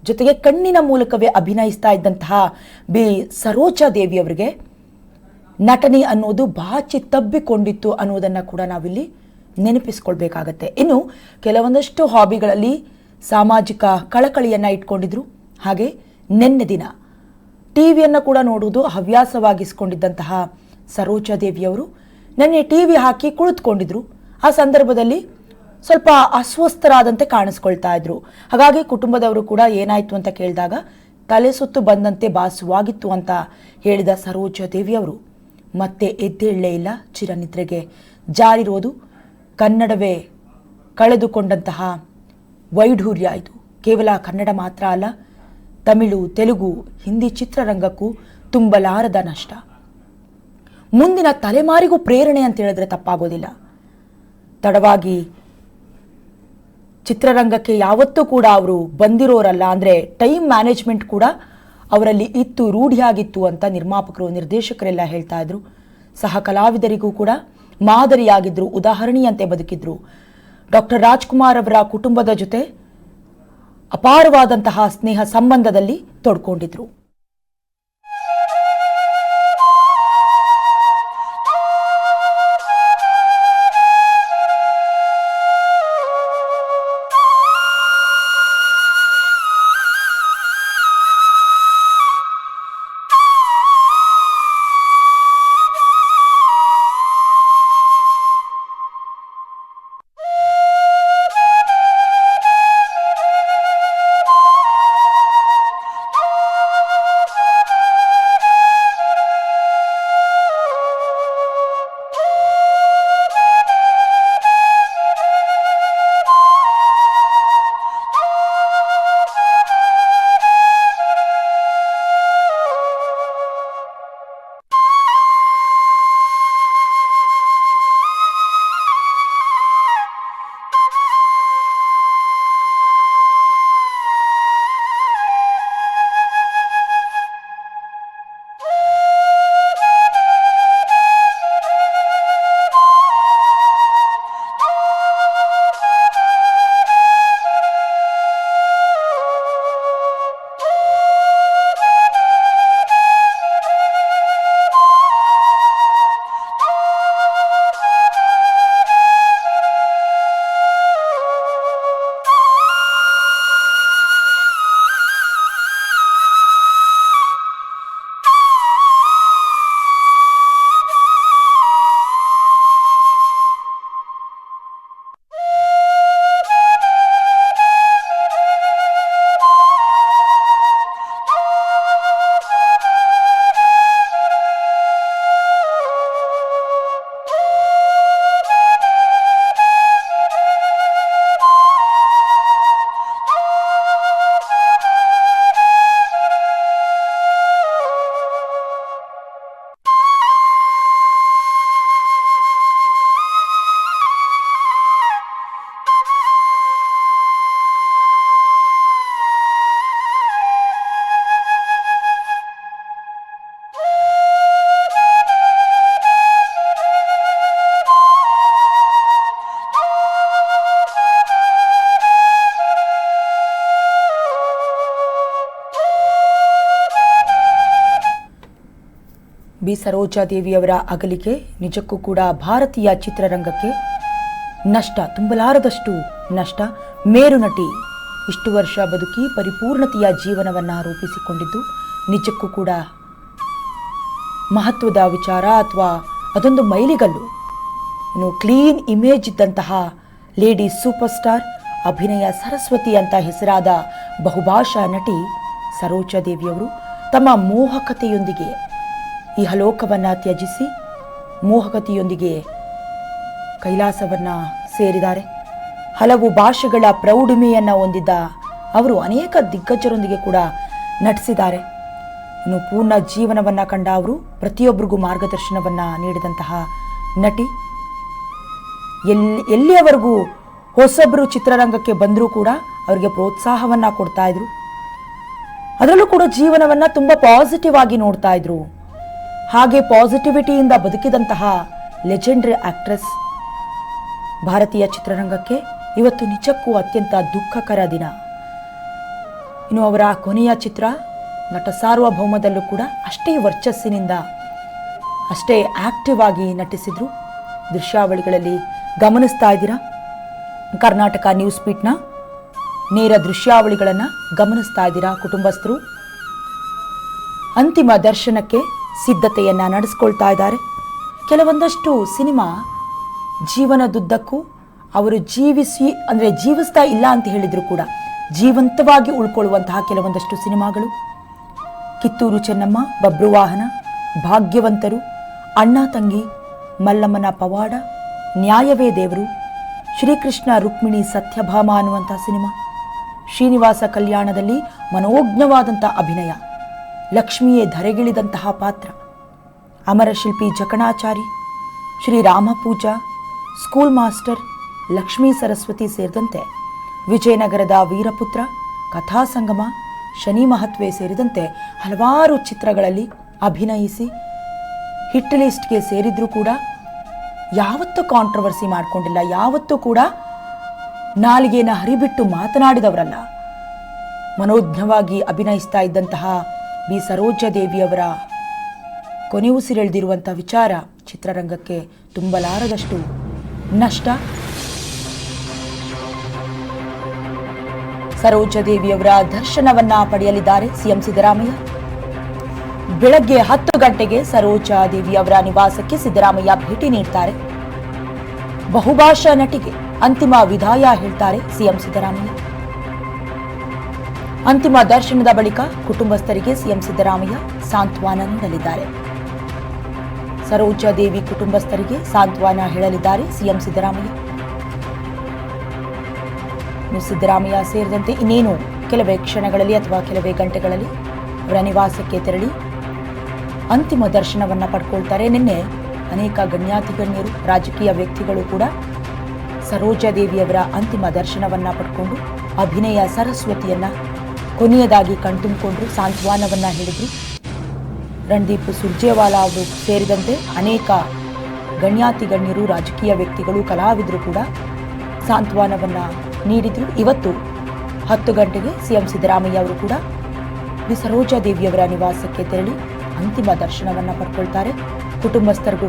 ಜೊತೆಗೆ ಕಣ್ಣಿನ ಮೂಲಕವೇ ಅಭಿನಯಿಸ್ತಾ ಇದ್ದಂತಹ ಸರೋಜಾ ದೇವಿಯವರಿಗೆ ನಟನೆ ಅನ್ನೋದು ಬಾಚಿ ತಬ್ಬಿಕೊಂಡಿತ್ತು ಅನ್ನೋದನ್ನು ಕೂಡ ನಾವಿಲ್ಲಿ ನೆನಪಿಸ್ಕೊಳ್ಬೇಕಾಗತ್ತೆ. ಇನ್ನು ಕೆಲವೊಂದಷ್ಟು ಹಾಬಿಗಳಲ್ಲಿ ಸಾಮಾಜಿಕ ಕಳಕಳಿಯನ್ನು ಇಟ್ಕೊಂಡಿದ್ರು. ಹಾಗೆ ನಿನ್ನೆ ದಿನ ಟಿವಿಯನ್ನು ಕೂಡ ನೋಡುವುದು ಹವ್ಯಾಸವಾಗಿಸ್ಕೊಂಡಿದ್ದಂತಹ ಸರೋಜಾ ದೇವಿಯವರು ನಿನ್ನೆ ಟಿವಿ ಹಾಕಿ ಕುಳಿತುಕೊಂಡಿದ್ರು. ಆ ಸಂದರ್ಭದಲ್ಲಿ ಸ್ವಲ್ಪ ಅಸ್ವಸ್ಥರಾದಂತೆ ಕಾಣಿಸ್ಕೊಳ್ತಾ ಇದ್ರು. ಹಾಗಾಗಿ ಕುಟುಂಬದವರು ಕೂಡ ಏನಾಯಿತು ಅಂತ ಕೇಳಿದಾಗ ತಲೆ ಸುತ್ತು ಬಂದಂತೆ ಭಾಸವಾಗಿತ್ತು ಅಂತ ಹೇಳಿದ ಸರೋಜಾ ದೇವಿಯವರು ಮತ್ತೆ ಎದ್ದೇಳಲೇ ಇಲ್ಲ, ಚಿರನಿದ್ರೆಗೆ ಜಾರಿರೋದು. ಕನ್ನಡವೇ ಕಳೆದುಕೊಂಡಂತಹ ವೈಢೂರ್ಯ ಇದು. ಕೇವಲ ಕನ್ನಡ ಮಾತ್ರ ಅಲ್ಲ, ತಮಿಳು, ತೆಲುಗು, ಹಿಂದಿ ಚಿತ್ರರಂಗಕ್ಕೂ ತುಂಬಲಾರದ ನಷ್ಟ. ಮುಂದಿನ ತಲೆಮಾರಿಗೂ ಪ್ರೇರಣೆ ಅಂತ ಹೇಳಿದ್ರೆ ತಪ್ಪಾಗೋದಿಲ್ಲ. ತಡವಾಗಿ ಚಿತ್ರರಂಗಕ್ಕೆ ಯಾವತ್ತೂ ಕೂಡ ಅವರು ಬಂದಿರೋರಲ್ಲ, ಅಂದರೆ ಟೈಮ್ ಮ್ಯಾನೇಜ್ಮೆಂಟ್ ಕೂಡ ಅವರಲ್ಲಿ ಇತ್ತು, ರೂಢಿಯಾಗಿತ್ತು ಅಂತ ನಿರ್ಮಾಪಕರು, ನಿರ್ದೇಶಕರೆಲ್ಲ ಹೇಳ್ತಾ ಇದ್ರು. ಸಹ ಕಲಾವಿದರಿಗೂ ಕೂಡ ಮಾದರಿಯಾಗಿದ್ರು, ಉದಾಹರಣೆಯಂತೆ ಬದುಕಿದ್ರು. ಡಾಕ್ಟರ್ ರಾಜ್ಕುಮಾರ್ ಅವರ ಕುಟುಂಬದ ಜೊತೆ ಅಪಾರವಾದಂತಹ ಸ್ನೇಹ ಸಂಬಂಧದಲ್ಲಿ ತೊಡ್ಕೊಂಡಿದ್ರು. ಸರೋಜಾ ದೇವಿಯವರ ಅಗಲಿಕೆ ನಿಜಕ್ಕೂ ಕೂಡ ಭಾರತೀಯ ಚಿತ್ರರಂಗಕ್ಕೆ ನಷ್ಟ, ತುಂಬಲಾರದಷ್ಟು ನಷ್ಟ. ಮೇರು ನಟಿ ಇಷ್ಟು ವರ್ಷ ಬದುಕಿ ಪರಿಪೂರ್ಣತೆಯ ಜೀವನವನ್ನು ರೂಪಿಸಿಕೊಂಡಿದ್ದು ನಿಜಕ್ಕೂ ಕೂಡ ಮಹತ್ವದ ವಿಚಾರ, ಅಥವಾ ಅದೊಂದು ಮೈಲಿಗಲ್ಲು. ಇನ್ನು ಕ್ಲೀನ್ ಇಮೇಜ್ ಇದ್ದಂತಹ ಲೇಡಿ ಸೂಪರ್ ಸ್ಟಾರ್, ಅಭಿನಯ ಸರಸ್ವತಿ ಅಂತ ಹೆಸರಾದ ಬಹುಭಾಷಾ ನಟಿ ಸರೋಜಾ ದೇವಿಯವರು ತಮ್ಮ ಮೋಹಕತೆಯೊಂದಿಗೆ ಈ ಹಲೋಕವನ್ನು ತ್ಯಜಿಸಿ ಮೋಹಕತೆಯೊಂದಿಗೆ ಕೈಲಾಸವನ್ನು ಸೇರಿದ್ದಾರೆ. ಹಲವು ಭಾಷೆಗಳ ಪ್ರೌಢಿಮೆಯನ್ನು ಹೊಂದಿದ್ದ ಅವರು ಅನೇಕ ದಿಗ್ಗಜರೊಂದಿಗೆ ಕೂಡ ನಟಿಸಿದ್ದಾರೆ. ಇನ್ನು ಪೂರ್ಣ ಜೀವನವನ್ನು ಕಂಡ ಅವರು ಪ್ರತಿಯೊಬ್ಬರಿಗೂ ಮಾರ್ಗದರ್ಶನವನ್ನು ನೀಡಿದಂತಹ ನಟಿ. ಎಲ್ಲಿಯವರೆಗೂ ಹೊಸಬ್ರು ಚಿತ್ರರಂಗಕ್ಕೆ ಬಂದರೂ ಕೂಡ ಅವರಿಗೆ ಪ್ರೋತ್ಸಾಹವನ್ನು ಕೊಡ್ತಾ ಇದ್ರು. ಅದರಲ್ಲೂ ಕೂಡ ಜೀವನವನ್ನು ತುಂಬ ಪಾಸಿಟಿವ್ ಆಗಿ ನೋಡ್ತಾ ಇದ್ರು. ಹಾಗೆ ಪಾಸಿಟಿವಿಟಿಯಿಂದ ಬದುಕಿದಂತಹ ಲೆಜೆಂಡರಿ ಆಕ್ಟ್ರೆಸ್ ಭಾರತೀಯ ಚಿತ್ರರಂಗಕ್ಕೆ ಇವತ್ತು ನಿಜಕ್ಕೂ ಅತ್ಯಂತ ದುಃಖಕರ ದಿನ. ಇನ್ನು ಅವರ ಕೊನೆಯ ಚಿತ್ರ ನಟ ಸಾರ್ವಭೌಮದಲ್ಲೂ ಕೂಡ ಅಷ್ಟೇ ವರ್ಚಸ್ಸಿನಿಂದ ಅಷ್ಟೇ ಆಕ್ಟಿವ್ ಆಗಿ ನಟಿಸಿದ್ರು. ದೃಶ್ಯಾವಳಿಗಳಲ್ಲಿ ಗಮನಿಸ್ತಾ ಇದ್ದೀರಾ, ಕರ್ನಾಟಕ ನ್ಯೂಸ್ ಬೀಟ್ನ ನೇರ ದೃಶ್ಯಾವಳಿಗಳನ್ನು ಗಮನಿಸ್ತಾ ಇದ್ದೀರಾ. ಕುಟುಂಬಸ್ಥರು ಅಂತಿಮ ದರ್ಶನಕ್ಕೆ ಸಿದ್ಧತೆಯನ್ನು ನಡೆಸ್ಕೊಳ್ತಾ ಇದ್ದಾರೆ. ಕೆಲವೊಂದಷ್ಟು ಸಿನಿಮಾ ಜೀವನದುದ್ದಕ್ಕೂ ಅವರು ಜೀವಿಸ್ತಾ ಇಲ್ಲ ಅಂತ ಹೇಳಿದ್ರು ಕೂಡ ಜೀವಂತವಾಗಿ ಉಳ್ಕೊಳ್ಳುವಂತಹ ಕೆಲವೊಂದಷ್ಟು ಸಿನಿಮಾಗಳು ಕಿತ್ತೂರು ಚೆನ್ನಮ್ಮ, ಬಬ್ರುವಾಹನ, ಭಾಗ್ಯವಂತರು, ಅಣ್ಣ ತಂಗಿ, ಮಲ್ಲಮ್ಮನ ಪವಾಡ, ನ್ಯಾಯವೇ ದೇವರು, ಶ್ರೀಕೃಷ್ಣ ರುಕ್ಮಿಣಿ ಸತ್ಯಭಾಮ ಅನ್ನುವಂಥ ಸಿನಿಮಾ, ಶ್ರೀನಿವಾಸ ಕಲ್ಯಾಣದಲ್ಲಿ ಮನೋಜ್ಞವಾದಂಥ ಅಭಿನಯ, ಲಕ್ಷ್ಮಿಯೇ ಧರೆಗಿಳಿದಂತಹ ಪಾತ್ರ, ಅಮರಶಿಲ್ಪಿ ಜಕಣಾಚಾರಿ, ಶ್ರೀರಾಮ ಪೂಜಾ, ಸ್ಕೂಲ್ ಮಾಸ್ಟರ್, ಲಕ್ಷ್ಮೀ ಸರಸ್ವತಿ ಸೇರಿದಂತೆ ವಿಜಯನಗರದ ವೀರಪುತ್ರ, ಕಥಾಸಂಗಮ, ಶನಿ ಮಹತ್ವೆ ಸೇರಿದಂತೆ ಹಲವಾರು ಚಿತ್ರಗಳಲ್ಲಿ ಅಭಿನಯಿಸಿ ಹಿಟ್ ಲಿಸ್ಟ್ಗೆ ಸೇರಿದ್ರೂ ಕೂಡ ಯಾವತ್ತೂ ಕಾಂಟ್ರವರ್ಸಿ ಮಾಡಿಕೊಂಡಿಲ್ಲ, ಯಾವತ್ತೂ ಕೂಡ ನಾಲಿಗೆಯನ್ನು ಹರಿಬಿಟ್ಟು ಮಾತನಾಡಿದವರಲ್ಲ. ಮನೋಜ್ಞವಾಗಿ ಅಭಿನಯಿಸ್ತಾ ಇದ್ದಂತಹ ಬಿ ಸರೋಜಾದೇವಿಯವರ ಕೊನೆಯುಸಿರೆಳೆದಿರುವಂಥ ವಿಚಾರ ಚಿತ್ರರಂಗಕ್ಕೆ ತುಂಬಲಾರದಷ್ಟು ನಷ್ಟ. ಸರೋಜಾದೇವಿಯವರ ದರ್ಶನವನ್ನ ಪಡೆಯಲಿದ್ದಾರೆ ಸಿಎಂ ಸಿದ್ದರಾಮಯ್ಯ. ಬೆಳಗ್ಗೆ 10 ಗಂಟೆಗೆ ಸರೋಜಾದೇವಿ ಅವರ ನಿವಾಸಕ್ಕೆ ಸಿದ್ದರಾಮಯ್ಯ ಭೇಟಿ ನೀಡ್ತಾರೆ. ಬಹುಭಾಷಾ ನಟಿಗೆ ಅಂತಿಮ ವಿದಾಯ ಹೇಳ್ತಾರೆ ಸಿಎಂ ಸಿದ್ದರಾಮಯ್ಯ. ಅಂತಿಮ ದರ್ಶನದ ಬಳಿಕ ಕುಟುಂಬಸ್ಥರಿಗೆ ಸಿಎಂ ಸಿದ್ದರಾಮಯ್ಯ ಸಾಂತ್ವನ ನೀಡಲಿದ್ದಾರೆ. ಸರೋಜಾದೇವಿ ಕುಟುಂಬಸ್ಥರಿಗೆ ಸಾಂತ್ವನ ಹೇಳಲಿದ್ದಾರೆ ಸಿಎಂ ಸಿದ್ದರಾಮಯ್ಯ. ಸಿದ್ದರಾಮಯ್ಯ ಸೇರಿದಂತೆ ಇನ್ನೇನು ಕೆಲವೇ ಕ್ಷಣಗಳಲ್ಲಿ ಅಥವಾ ಕೆಲವೇ ಗಂಟೆಗಳಲ್ಲಿ ಅವರ ನಿವಾಸಕ್ಕೆ ತೆರಳಿ ಅಂತಿಮ ದರ್ಶನವನ್ನು ಪಡ್ಕೊಳ್ತಾರೆ. ನಿನ್ನೆ ಅನೇಕ ಗಣ್ಯಾತಿಗಣ್ಯರು, ರಾಜಕೀಯ ವ್ಯಕ್ತಿಗಳು ಕೂಡ ಸರೋಜಾದೇವಿಯವರ ಅಂತಿಮ ದರ್ಶನವನ್ನು ಪಡ್ಕೊಂಡು ಅಭಿನಯ ಸರಸ್ವತಿಯನ್ನ ಕೊನೆಯದಾಗಿ ಕಣ್ತುಂಬಿಕೊಂಡ್ರು, ಸಾಂತ್ವನವನ್ನ ಹೇಳಿದ್ರು. ರಣದೀಪ್ ಸುರ್ಜೇವಾಲಾ ಅವರು ಸೇರಿದಂತೆ ಅನೇಕ ಗಣ್ಯಾತಿಗಣ್ಯರು, ರಾಜಕೀಯ ವ್ಯಕ್ತಿಗಳು, ಕಲಾವಿದರು ಕೂಡ ಸಾಂತ್ವನವನ್ನ ನೀಡಿದ್ರು. ಇವತ್ತು 10 ಗಂಟೆಗೆ ಸಿಎಂ ಸಿದ್ದರಾಮಯ್ಯ ಅವರು ಕೂಡ ಬಿ ಸರೋಜಾದೇವಿಯವರ ನಿವಾಸಕ್ಕೆ ತೆರಳಿ ಅಂತಿಮ ದರ್ಶನವನ್ನು ಪಡ್ಕೊಳ್ತಾರೆ. ಕುಟುಂಬಸ್ಥರಿಗೂ